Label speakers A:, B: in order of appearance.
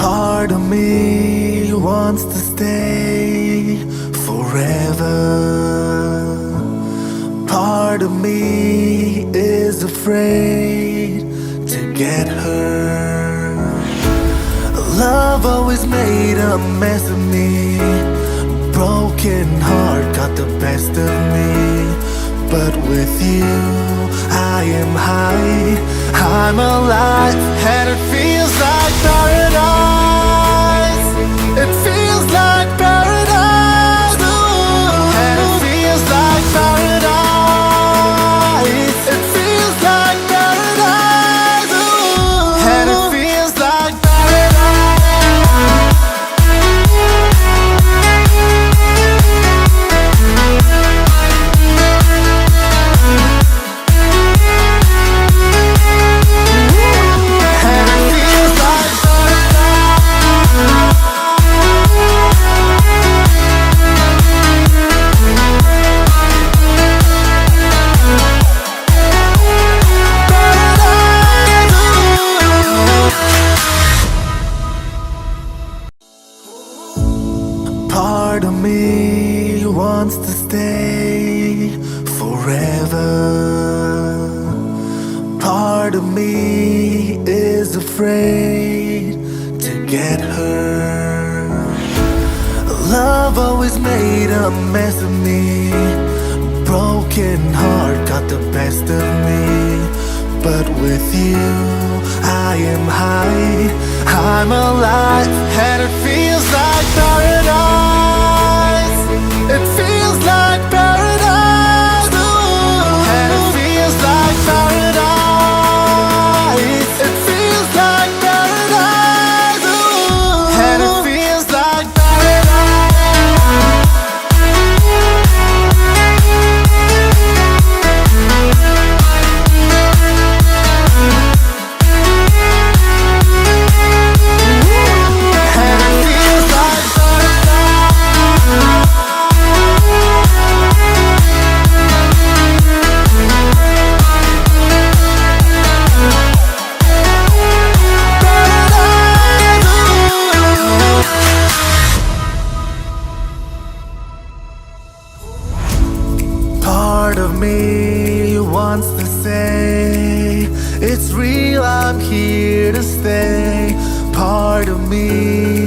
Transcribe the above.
A: Part of me wants to stay forever. Part of me is afraid to get hurt. Love always made a mess of me. Broken heart got the best of me. But with you, I am high, I'm alive, and it feels like paradise. It feels like paradise. Ooh. And it feels like paradise. It feels like paradise. Ooh. And it feels like part of me wants to stay forever. Part of me is afraid to get hurt. Love always made a mess of me. Broken heart got the best of me. But with you, I am high, I'm alive, and it feels like paradise. It feels like paradise. Ooh. And it feels like paradise. It feels like paradise. Ooh. And it feels like part of me wants to say it's real, I'm here to stay. Part of me